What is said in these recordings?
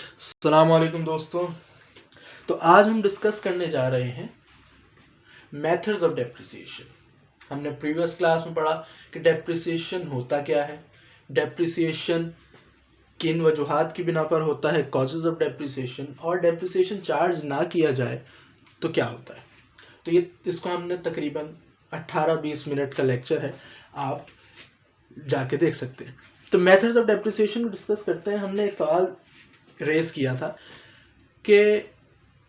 अस्सलाम वालेकुम दोस्तों। तो आज हम डिस्कस करने जा रहे हैं मेथड्स ऑफ डेप्रिसिएशन। हमने प्रीवियस क्लास में पढ़ा कि डेप्रिसिएशन होता क्या है, डेप्रिसिएशन किन वजूहात की बिना पर होता है, कॉजेज ऑफ डेप्रिसिएशन, और डेप्रिसिएशन चार्ज ना किया जाए तो क्या होता है। तो ये इसको हमने तकरीबन 18-20 मिनट का लेक्चर है, आप जाके देख सकते हैं। तो मेथड्स ऑफ डेप्रिसिएशन को डिस्कस करते हैं। हमने एक सवाल रेस किया था कि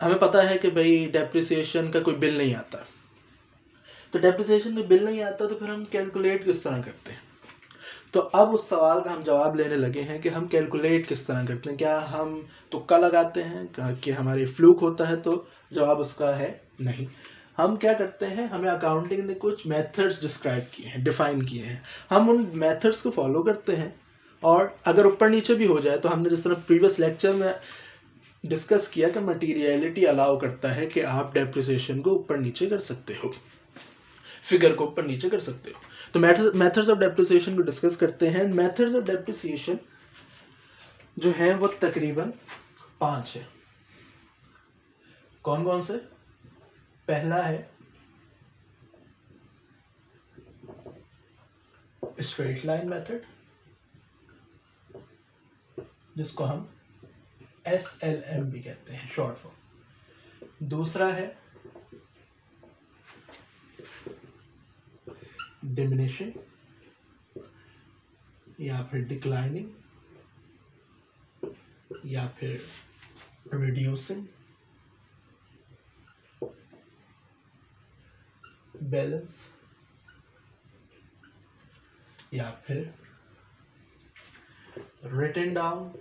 हमें पता है कि भाई डेप्रिसिएशन का कोई बिल नहीं आता, तो डेप्रिसिएशन का बिल नहीं आता तो फिर हम कैलकुलेट किस तरह करते हैं। तो अब उस सवाल का हम जवाब लेने लगे हैं कि हम कैलकुलेट किस तरह करते हैं। क्या हम तुक्का लगाते हैं कि हमारे फ्लूक होता है? तो जवाब उसका है नहीं। हम क्या करते हैं, हमें अकाउंटिंग ने कुछ मेथड्स डिस्क्राइब किए हैं, डिफाइन किए हैं, हम उन मेथड्स को फॉलो करते हैं। और अगर ऊपर नीचे भी हो जाए तो हमने जिस तरह प्रीवियस लेक्चर में डिस्कस किया कि मटीरियलिटी अलाउ करता है कि आप डेप्रिसिएशन को ऊपर नीचे कर सकते हो, फिगर को ऊपर नीचे कर सकते हो। तो मेथड्स ऑफ डेप्रिसिएशन को डिस्कस करते हैं। मेथड्स ऑफ डेप्रिसिएशन जो है वो तकरीबन 5 है। कौन कौन से? पहला है स्ट्रेट लाइन मेथड, जिसको हम SLM भी कहते हैं, शॉर्ट फॉर्म। दूसरा है डिमिनिशिंग या फिर डिक्लाइनिंग या फिर रिड्यूसिंग, बैलेंस या फिर रिटन डाउन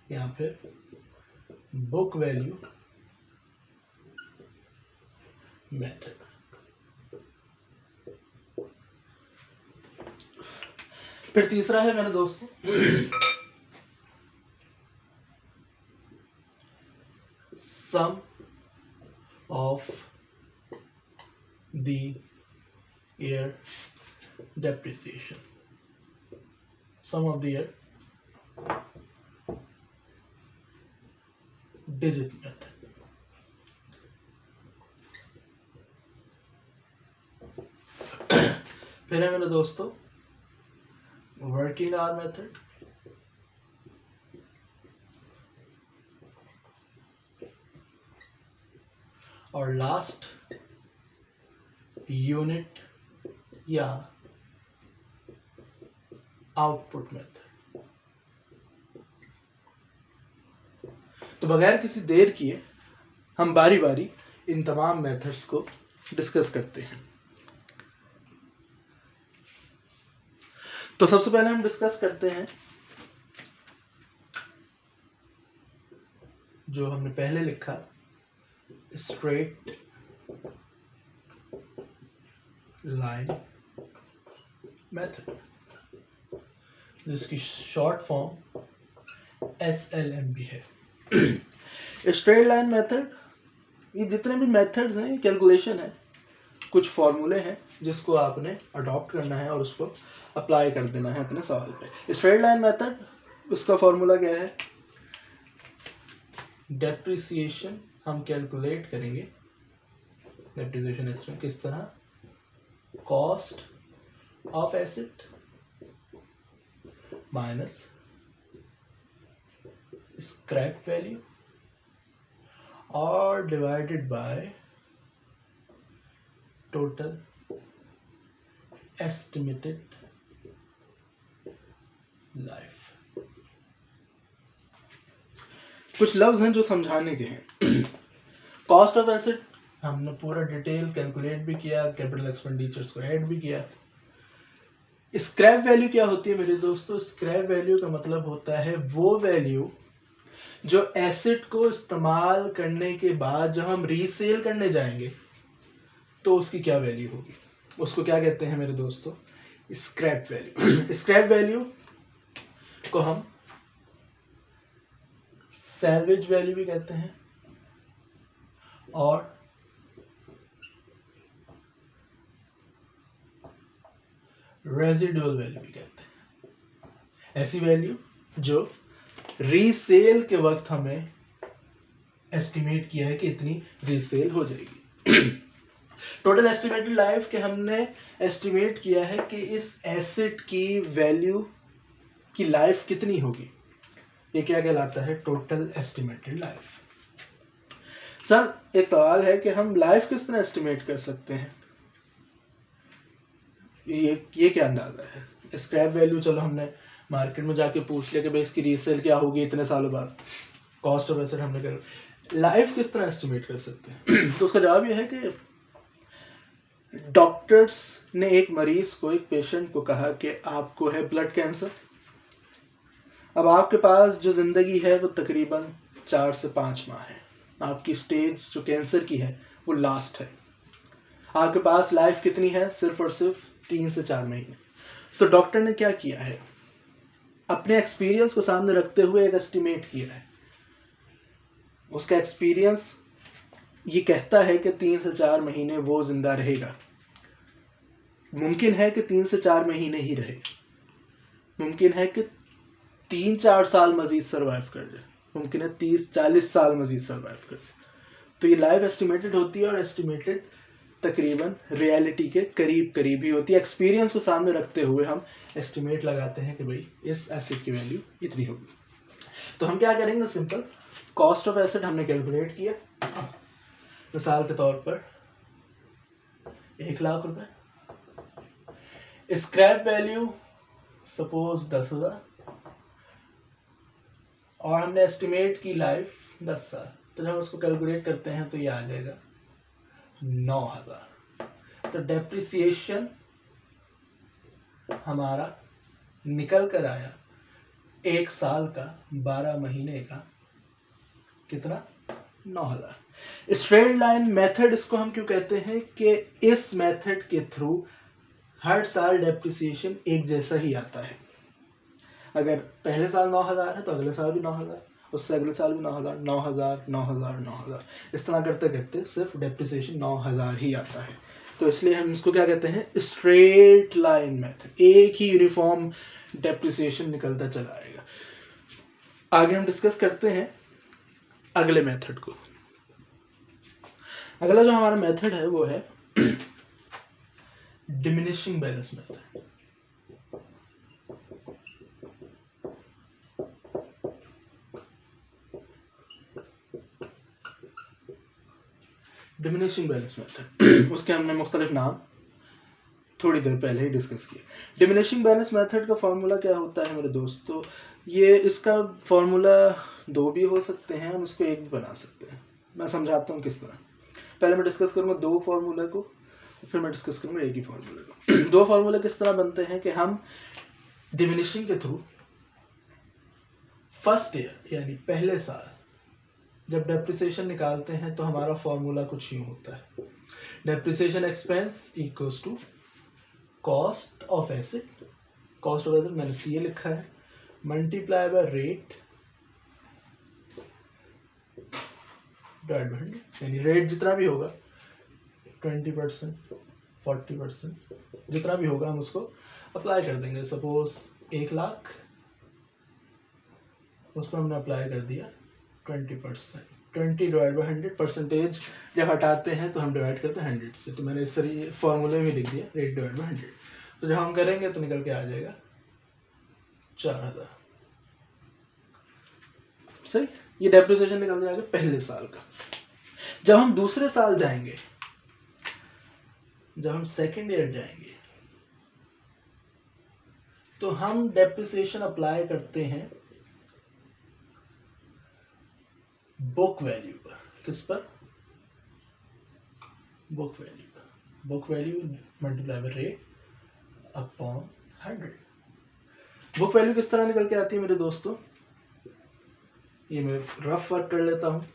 या फिर बुक वैल्यू मेथड। फिर तीसरा है मेरे दोस्तों sum of the year depreciation, sum of the year digit method. फिर है मेरे दोस्तों वर्किंग आवर मेथड, और लास्ट यूनिट या आउटपुट मेथड। तो बगैर किसी देर किए हम बारी बारी इन तमाम मेथड्स को डिस्कस करते हैं। तो सबसे पहले हम डिस्कस करते हैं जो हमने पहले लिखा, स्ट्रेट लाइन मेथड, जिसकी शॉर्ट फॉर्म SLM भी है। स्ट्रेट लाइन मेथड, ये जितने भी मेथड्स हैं कैलकुलेशन है, कुछ फॉर्मूले हैं जिसको आपने अडॉप्ट करना है और उसको अप्लाई कर देना है अपने सवाल पे। स्ट्रेट लाइन मेथड, उसका फॉर्मूला क्या है? डेप्रिसिएशन हम कैलकुलेट करेंगे, डेप्रिसिएशन एस्टिमेट किस तरह, cost of asset minus scrap value और divided by total estimated life. कुछ लफ्ज हैं जो समझाने के हैं। कॉस्ट ऑफ एसेट हमने पूरा डिटेल कैलकुलेट भी किया, कैपिटल एक्सपेंडिचर्स को ऐड भी किया। स्क्रैप वैल्यू क्या होती है मेरे दोस्तों? स्क्रैप वैल्यू का मतलब होता है वो वैल्यू जो एसेट को इस्तेमाल करने के बाद जब हम रीसेल करने जाएंगे तो उसकी क्या वैल्यू होगी, उसको क्या कहते हैं मेरे दोस्तों? Scrap value. स्क्रैप वैल्यू को हम सैल्वेज वैल्यू भी कहते हैं और रेजिडुअल वैल्यू भी कहते हैं। ऐसी वैल्यू जो रीसेल के वक्त हमें एस्टिमेट किया है कि इतनी रीसेल हो जाएगी। टोटल एस्टिमेटेड लाइफ के हमने एस्टिमेट किया है कि इस एसेट की वैल्यू की लाइफ कितनी होगी। ये क्या कहलाता है? Total estimated life. सर एक सवाल है कि हम लाइफ किस तरह एस्टिमेट कर सकते हैं? ये क्या अंदाजा है? स्क्रैप वैल्यू चलो हमने मार्केट में जाके पूछ लिया कि भाई इसकी रीसेल क्या होगी इतने सालों बाद। कॉस्ट ऑफ एसेट हमने कर, लाइफ किस तरह एस्टिमेट कर सकते हैं? तो उसका जवाब ये है कि डॉक्टर्स ने एक मरीज को, एक पेशेंट को कहा कि आपको है ब्लड कैंसर। अब आपके पास जो ज़िंदगी है वो तकरीबन 4 से 5 माह है। आपकी स्टेज जो कैंसर की है वो लास्ट है। आपके पास लाइफ कितनी है? सिर्फ और सिर्फ 3 से 4 महीने। तो डॉक्टर ने क्या किया है? अपने एक्सपीरियंस को सामने रखते हुए एक एस्टिमेट किया है। उसका एक्सपीरियंस ये कहता है कि 3 से 4 महीने वो जिंदा रहेगा। मुमकिन है कि 3 से 4 महीने ही रहे, मुमकिन है कि 3-4 साल मजीद सर्वाइव कर जाए, मुमकिन है 30-40 साल मजीद सर्वाइव कर जाए। तो ये लाइफ एस्टिमेटेड होती है और एस्टिमेटेड तकरीबन रियलिटी के करीब करीब ही होती है। एक्सपीरियंस को सामने रखते हुए हम एस्टिमेट लगाते हैं कि भाई इस एसेट की वैल्यू इतनी होगी। तो हम क्या करेंगे? सिंपल कॉस्ट ऑफ एसेट हमने कैलकुलेट किया। मिसाल के तौर पर 1 लाख रुपए, स्क्रैप वैल्यू सपोज 10,000 और हमने एस्टिमेट की लाइफ 10 साल। तो जब हम उसको कैलकुलेट करते हैं तो ये आ जाएगा 9,000। तो डेप्रिसिएशन हमारा निकल कर आया 1 साल का, 12 महीने का कितना? 9,000। स्ट्रेट लाइन मेथड इसको हम क्यों कहते हैं कि इस मेथड के थ्रू हर साल डेप्रिसिएशन एक जैसा ही आता है। अगर पहले साल 9,000 है तो अगले साल भी 9,000, उससे अगले साल भी 9,000, 9,000, 9,000, 9,000, इस तरह करते करते सिर्फ डेप्रिसिएशन 9,000 ही आता है। तो इसलिए हम इसको क्या कहते हैं? Straight line method. एक ही यूनिफॉर्म डेप्रिसिएशन निकलता चला आएगा। आगे हम डिस्कस करते हैं अगले मेथड को। अगला जो हमारा मेथड है वो है diminishing balance method. Diminishing balance method उसके हमने मुख्तलिफ नाम थोड़ी देर पहले ही डिस्कस किए। डिमिनिशिंग बैलेंस मेथड का फार्मूला क्या होता है मेरे दोस्तों? ये इसका फार्मूला 2 भी हो सकते हैं, हम इसको 1 भी बना सकते हैं। मैं समझाता हूँ किस तरह। पहले मैं डिस्कस करूँगा 2 फार्मूले को, फिर मैं डिस्कस करूँगा 1 ही फार्मूले को। 2 फार्मूले किस तरह बनते हैं कि हम डिमिनिशिंग के थ्रू फर्स्ट ईयर यानी पहले साल जब डेप्रिसिएशन निकालते हैं तो हमारा फॉर्मूला कुछ यूँ होता है। Depreciation expense equals to cost of asset, cost of asset मैंने CA लिखा है, multiply by rate divide by 100। यानी रेट जितना भी होगा 20%, 40%, जितना भी होगा हम उसको अप्लाई कर देंगे। सपोज 1 लाख, उस पर हमने अप्लाई कर दिया 20%, 20 डिवाइड बाई 100। परसेंटेज जब हटाते हैं तो हम डिवाइड करते हैं 100 से। तो मैंने इस तरह फॉर्मूले में लिख दिया रेट डिवाइड बाई 100। तो जब हम करेंगे तो निकल के आ जाएगा 4,000। सही, ये डेप्रिसिएशन निकल जाएगा पहले साल का। जब हम दूसरे साल जाएंगे, जब हम सेकेंड ईयर जाएंगे, तो हम डेप्रिसिएशन अप्लाई करते हैं बुक वैल्यू पर। किस पर? बुक वैल्यू पर। Book value multiply by rate upon 100। Book value किस तरह निकल के आती है मेरे दोस्तों? ये मैं रफ वर्क कर लेता हूँ।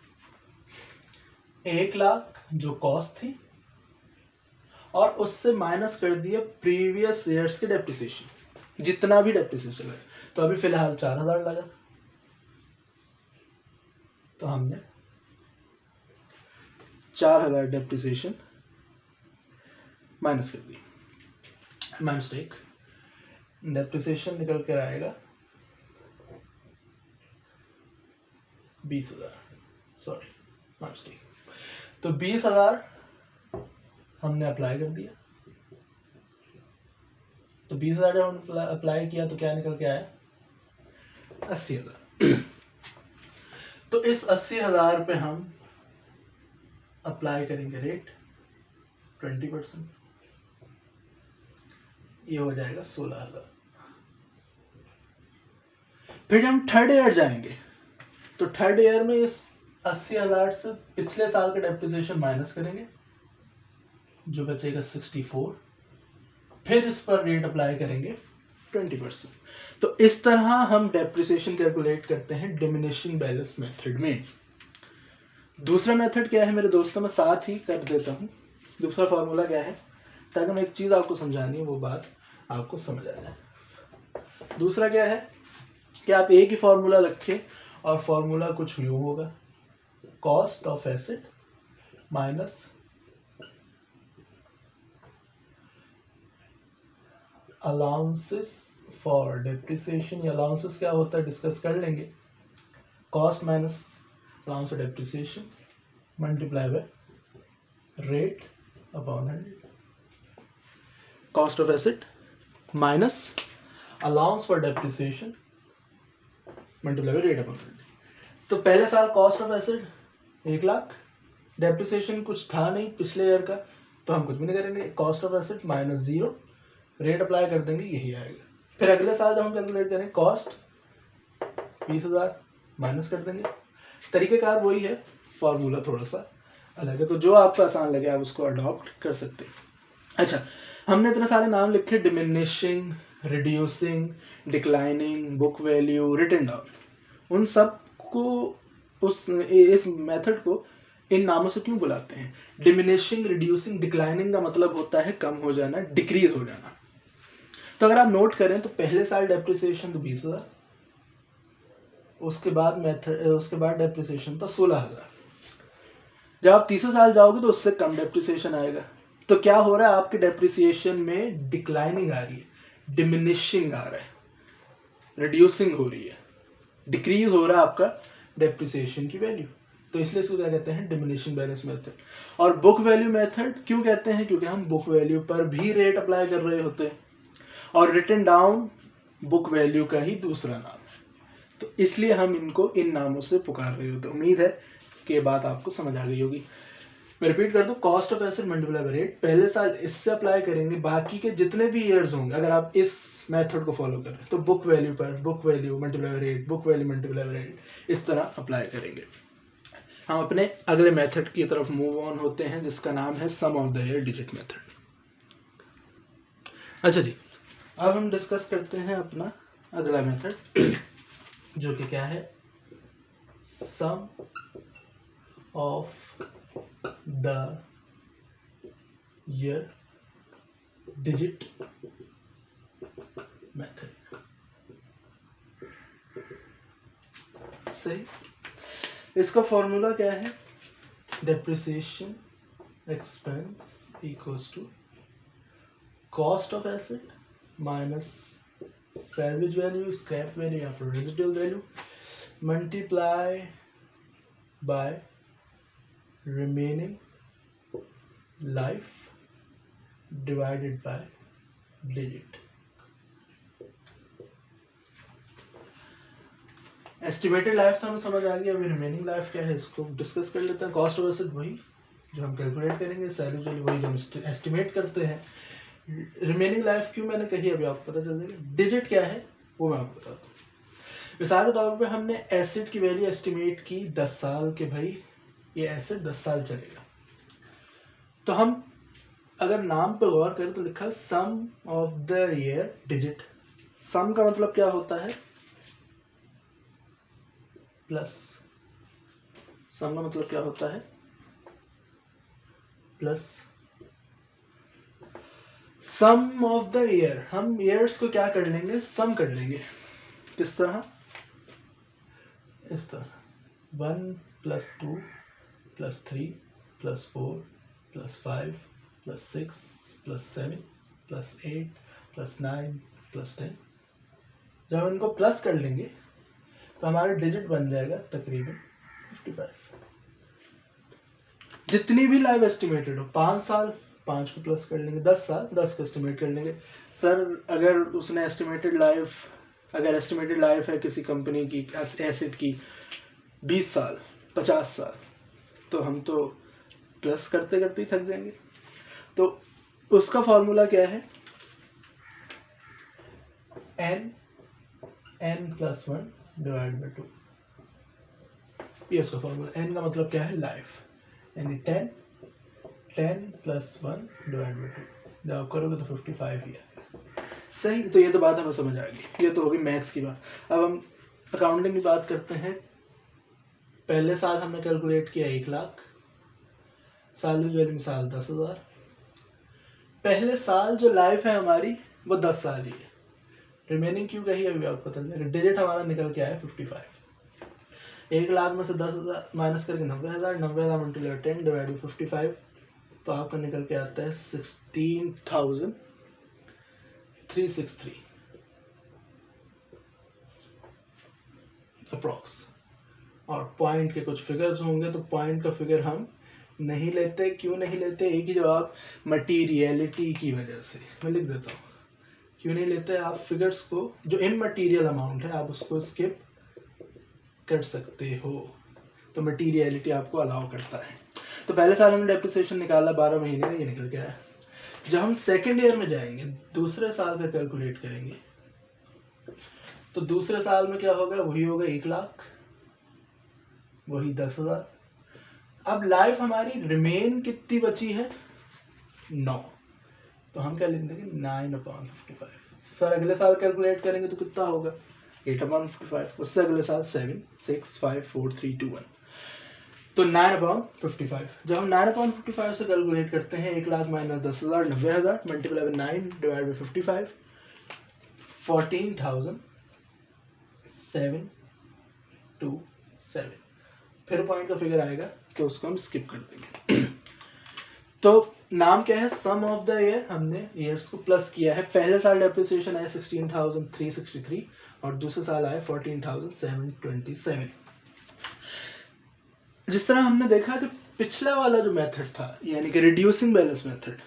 1 लाख जो कॉस्ट थी और उससे माइनस कर दिया प्रीवियस ईयर्स के डेप्रिसिएशन, जितना भी डेप्रिसिएशन है। तो अभी फिलहाल 4,000 लगा, तो हमने 4,000 डेप्रिसिएशन माइनस कर दी। माय मिस्टेक, डेप्रिसिएशन निकल कर आएगा 20,000, सॉरी मिस्टेक। तो 20,000 हमने अप्लाई कर दिया। तो 20,000 जब हम अप्लाई किया तो क्या निकल के आया? 80,000। तो इस 80,000 पे हम अप्लाई करेंगे रेट 20%, ये हो जाएगा 16,000। फिर हम थर्ड ईयर जाएंगे तो थर्ड ईयर में इस 80,000 से पिछले साल का डेप्रिसिएशन माइनस करेंगे, जो बचेगा 64। फिर इस पर रेट अप्लाई करेंगे 20%। तो इस तरह हम डेप्रिसिएशन कैलकुलेट करते हैं डिमिनिशिंग बैलेंस मेथड में। दूसरा मेथड क्या है मेरे दोस्तों, मैं साथ ही कर देता हूँ। दूसरा फॉर्मूला क्या है, ताकि मैं एक चीज़ आपको समझानी है वो बात आपको समझ आ जाए। दूसरा क्या है कि आप एक ही फॉर्मूला रखें और फॉर्मूला कुछ यूँ होगा, cost of asset minus allowances for depreciation. या अलाउंसेस क्या होता है डिस्कस कर लेंगे। Cost minus allowance for depreciation multiply by rate upon 100। Cost of asset minus allowance for depreciation multiply by rate upon 100। तो पहले साल कॉस्ट ऑफ एसेट 1,00,000, डेप्रिसिएशन कुछ था नहीं पिछले ईयर का, तो हम कुछ भी नहीं करेंगे। Cost of asset minus 0, rate apply कर देंगे, यही आएगा। फिर अगले साल जब हम कैलकुलेट करें कॉस्ट 20,000 माइनस कर देंगे। तरीक़ेकार वही है, फॉर्मूला थोड़ा सा अलग है। तो जो आपको आसान लगे आप उसको अडॉप्ट कर सकते हैं। अच्छा, हमने इतने सारे नाम लिखे, diminishing, reducing, declining, book value, written down. उन सब को इस मेथड को इन नामों से क्यों बुलाते हैं? डिमिनिशिंग, रिड्यूसिंग, डिक्लाइनिंग का मतलब होता है कम हो जाना, डिक्रीज हो जाना। तो अगर आप नोट करें तो पहले साल डेप्रिसिएशन तो 20,000, उसके बाद डेप्रिसिएशन था 16,000। जब आप तीसरे साल जाओगे तो उससे कम डेप्रिसिएशन आएगा। तो क्या हो रहा है, आपके डेप्रिसिएशन में डिक्लाइनिंग आ रही है, डिमिनिशिंग आ रहा है, रिड्यूसिंग हो रही है, डिक्रीज हो रहा है आपका डेप्रिसिएशन की वैल्यू। तो इसलिए इसको क्या कहते हैं, डिमिनिशिंग बैलेंस मेथड। और बुक वैल्यू मेथड क्यों कहते हैं, क्योंकि हम बुक वैल्यू पर भी रेट अप्लाई कर रहे होते हैं, और रिटन डाउन बुक वैल्यू का ही दूसरा नाम है। तो इसलिए हम इनको इन नामों से पुकार रहे होते हैं। उम्मीद है कि ये बात आपको समझ आ गई होगी। मैं रिपीट कर दूं, cost of asset multiply by rate, पहले साल इससे अप्लाई करेंगे, बाकी के जितने भी ईयर्स होंगे अगर आप इस मेथड को फॉलो करें तो बुक वैल्यू पर book value multiply by rate, book value multiply by rate, इस तरह अप्लाई करेंगे। हम अपने अगले मेथड की तरफ मूव ऑन होते हैं जिसका नाम है sum of the year digit method. अच्छा जी, अब हम डिस्कस करते हैं अपना अगला मेथड जो कि क्या है, sum of the year digit method. सही, इसका फॉर्मूला क्या है, depreciation expense equals to cost of asset minus salvage value, scrap value या फिर residual value multiply by remaining life divided by digit. Estimated life तो हमें समझ आ गया, अभी रिमेनिंग लाइफ क्या है इसको डिस्कस कर लेते हैं। कॉस्ट ऑफ एसेट वही जो हम कैलकुलेट करेंगे, सैलरी वैल्यू वही जो हम एस्टिमेट करते हैं। रिमेनिंग लाइफ क्यों मैंने कही अभी आपको पता चल जाएगा। डिजिट क्या है वो मैं आपको बताता हूँ। मिसाल के तौर पे हमने एसेट की वैल्यू एस्टिमेट की 10 साल के, भाई ये एसेट 10 साल चलेगा। तो हम अगर नाम पे गौर करें तो लिखा है sum of the year digit. सम का मतलब क्या होता है, प्लस। सम का मतलब क्या होता है, plus. Sum of the year, हम ईयर्स को क्या कर लेंगे, सम कर लेंगे। किस तरह, इस तरह 1 + 2 + 3 + 4 + 5 + 6 + 7 + 8 + 9 + 10। जब हम इनको प्लस कर लेंगे तो हमारा डिजिट बन जाएगा तकरीबन 55। जितनी भी लाइफ एस्टिमेटेड हो, 5 साल 5 को प्लस कर लेंगे, 10 साल 10 को एस्टिमेट कर लेंगे। सर अगर उसने एस्टिमेटेड लाइफ है किसी कंपनी की एसेट की 20 साल 50 साल, तो हम तो प्लस करते करते ही थक जाएंगे। तो उसका फॉर्मूला क्या है, n+1 डिवाइड बाई 2, ये उसका फॉर्मूला। n का मतलब क्या है, लाइफ, यानी 10 +1 डिवाइड बाई 2, जब आप करोगे तो 55 ही आएगा। सही, तो ये तो बात हमें समझ आ गई, ये तो होगी मैथ्स की बात। अब हम अकाउंटिंग की बात करते हैं। पहले साल हमने कैलकुलेट किया 1 लाख, साल वैल्यू साल 10,000। पहले साल जो लाइफ है हमारी वो 10 साल ही है, रिमेनिंग क्यों कही अभी आपको पता चलेगा। डिजिट हमारा निकल के आया 55। 1 लाख में से 10,000 माइनस करके 90,000, 90,000 मल्टीप्लाई 10 डिवाइड बाई 55, तो आपका निकल के आता है 16,363 अप्रॉक्स। और पॉइंट के कुछ फिगर्स होंगे, तो पॉइंट का फिगर हम नहीं लेते। क्यों नहीं लेते, एक ही जवाब, मटीरियलिटी की वजह से। मैं लिख देता हूँ क्यों नहीं लेते। आप फिगर्स को, जो इममटीरियल अमाउंट है, आप उसको स्किप कर सकते हो, तो मटीरियलिटी आपको अलाउ करता है। तो पहले साल हमने डेप्रिसिएशन निकाला 12 महीने में, ये निकल के आया। जब हम सेकेंड ईयर में जाएंगे, दूसरे साल का कैलकुलेट करेंगे, तो दूसरे साल में क्या होगा, वही होगा 1 लाख, वही 10,000। अब लाइफ हमारी रिमेन कितनी बची है, 9, तो हम क्या लिख देंगे, 9/55। सर अगले साल कैलकुलेट करेंगे तो कितना होगा, 8/55। उससे अगले साल 7 6 5 4 3 2 1, तो 9/55। जब हम 9/55 से कैलकुलेट करते हैं, 1 lakh minus 10,000 90,000 multiply by 9 divide by 55, 14,727। फिर पॉइंट का फिगर आएगा कि उसको हम स्किप कर देंगे। तो नाम क्या है, सम ऑफ द ईयर, हमने ईयर्स को प्लस किया है। पहले साल डेप्रिसिएशन आया 16,363 और दूसरे साल आया 14,727। जिस तरह हमने देखा कि पिछला वाला जो मेथड था, यानी कि रिड्यूसिंग बैलेंस मेथड,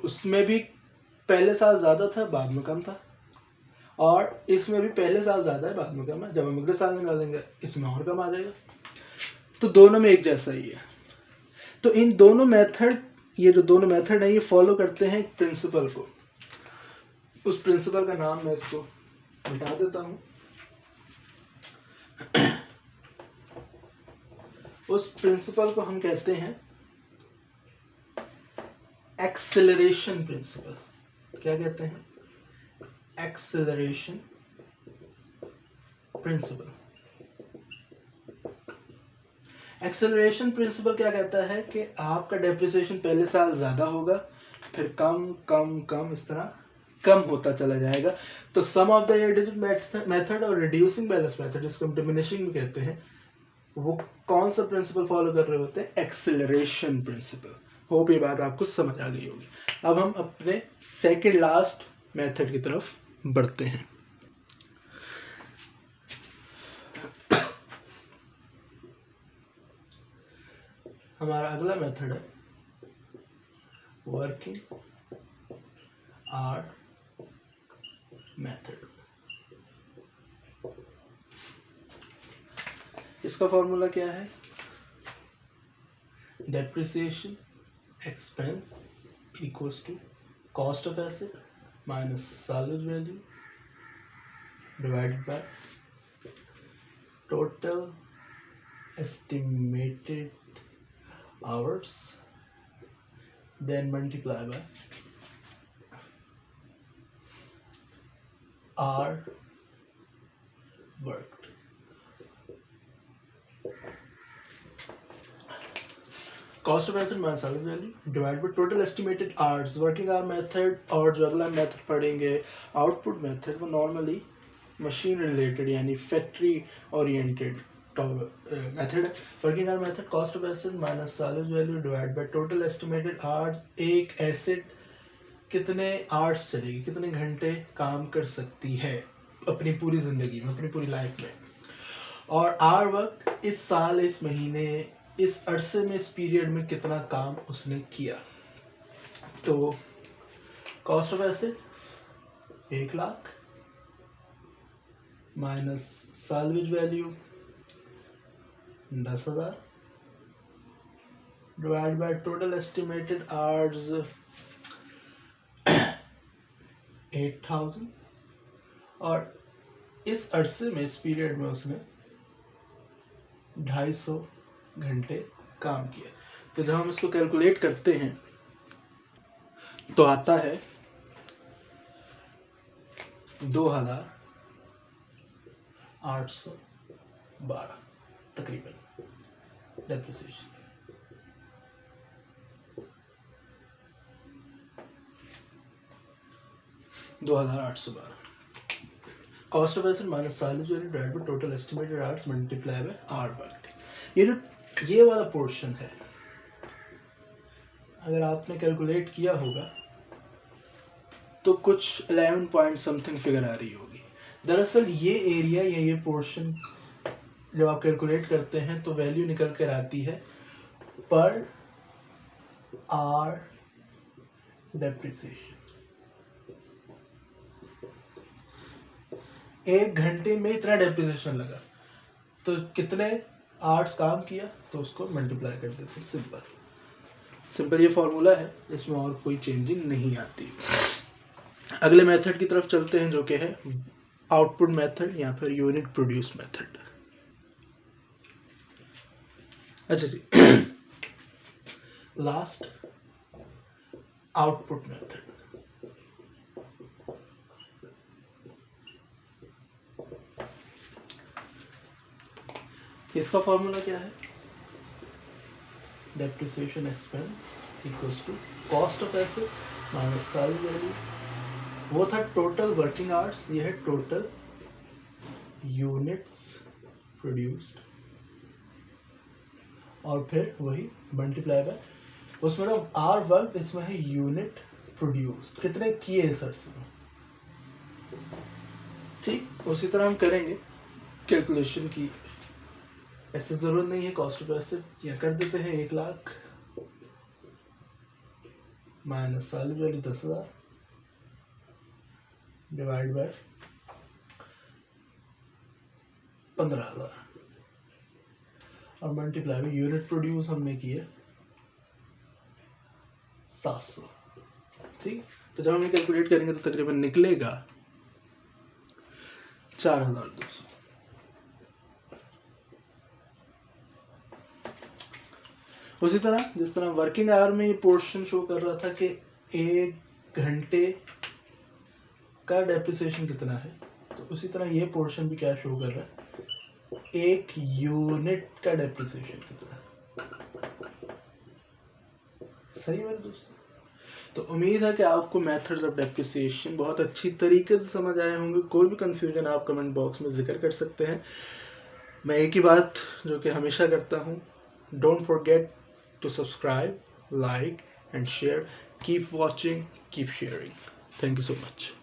उसमें भी पहले साल ज़्यादा था बाद में कम था, और इसमें भी पहले साल ज़्यादा है बाद में कम है। जब हम अगले साल निकालेंगे इसमें और कम आ जाएगा। तो दोनों में एक जैसा ही है। तो इन दोनों मेथड, ये जो दोनों मेथड है, ये फॉलो करते हैं एक प्रिंसिपल को। उस प्रिंसिपल का नाम मैं इसको बता देता हूँ। उस प्रिंसिपल को हम कहते हैं एक्सेलरेशन प्रिंसिपल। क्या कहते हैं, एक्सेलरेशन प्रिंसिपल। एक्सेलरेशन प्रिंसिपल क्या कहता है कि आपका डेप्रिसिएशन पहले साल ज़्यादा होगा, फिर कम कम कम, इस तरह कम होता चला जाएगा। तो sum of the year digit method और रिड्यूसिंग बैलेंस मेथड, जिसको हम डिमिनिशिंग भी कहते हैं, वो कौन सा प्रिंसिपल फॉलो कर रहे होते हैं, एक्सेलरेशन प्रिंसिपल। होप ये बात आपको समझ आ गई होगी। अब हम अपने सेकेंड लास्ट मेथड की तरफ बढ़ते हैं। हमारा अगला मेथड है वर्किंग आवर मेथड। इसका फॉर्मूला क्या है, depreciation expense equals to cost of asset minus salvage value divided by total estimated hours, then multiply by hour worked. Cost of asset minus salary value divided by total estimated hours. Working hour method और जो अगला method पढ़ेंगे output method, वो normally machine related यानी factory oriented method है। Working hour method, cost of asset minus salary value divide by total estimated hours. एक asset कितने hours चलेगी, कितने घंटे काम कर सकती है अपनी पूरी ज़िंदगी में, अपनी पूरी लाइफ में। और आर वर्क इस साल, इस महीने, इस अरसे में, इस पीरियड में कितना काम उसने किया। तो cost of asset 1 lakh minus salvage value 10,000 divide by total estimated hours 8,000, और इस अरसे में, इस पीरियड में उसने 250 घंटे काम किया। तो जब हम इसको कैलकुलेट करते हैं तो आता है 2,812 तकरीबन depreciation. Cost of asset minus salvage value divided by total estimated hours multiply by hour work. ये वाला पोर्शन है, अगर आपने कैलकुलेट किया होगा तो कुछ 11 पॉइंट समथिंग फिगर आ रही होगी। दरअसल ये एरिया या ये पोर्शन जब आप कैलकुलेट करते हैं तो वैल्यू निकल कर आती है पर आवर डेप्रिसिएशन। 1 घंटे में इतना डेप्रिसिएशन लगा तो कितने आवर्स काम किया, तो उसको मल्टीप्लाई कर देते हैं। सिंपल ये फॉर्मूला है, इसमें और कोई चेंजिंग नहीं आती। अगले मेथड की तरफ चलते हैं जो कि है आउटपुट मेथड या फिर यूनिट प्रोड्यूस मेथड। अच्छा जी, लास्ट आउटपुट मेथड। इसका फॉर्मूला क्या है? Depreciation expense equals to cost of asset minus salvage value. वो था टोटल वर्किंग आवर्स, ये है टोटल यूनिट्स प्रोड्यूस्ड, और फिर वही मल्टीप्लाई बाय उसमें ना आर वर्क, इसमें है यूनिट प्रोड्यूस्ड, कितने किए इस अरसे में। ठीक उसी तरह हम करेंगे कैलकुलेशन की, ऐसे जरूरत नहीं है कॉस्ट ऑफ एसेट, या कर देते हैं 1 lakh minus salvage value 10,000 divide by 15,000 और मल्टीप्लाई बाय यूनिट प्रोड्यूस हमने किए 700। ठीक, तो जब हम कैलकुलेट करेंगे तो तकरीबन निकलेगा 4,200। उसी तरह जिस तरह वर्किंग आवर में ये पोर्शन शो कर रहा था कि 1 घंटे का डेप्रिसिएशन कितना है, तो उसी तरह ये पोर्शन भी क्या शो कर रहा है, 1 यूनिट का डेप्रिसिएशन कितना है। सही है मेरे दोस्तों। तो उम्मीद है कि आपको मेथड्स ऑफ डेप्रिसिएशन बहुत अच्छी तरीके से समझ आए होंगे। कोई भी कंफ्यूजन आप कमेंट बॉक्स में जिक्र कर सकते हैं। मैं एक ही बात जो कि हमेशा करता हूँ, don't forget to subscribe, like and share. Keep watching, keep sharing. Thank you so much.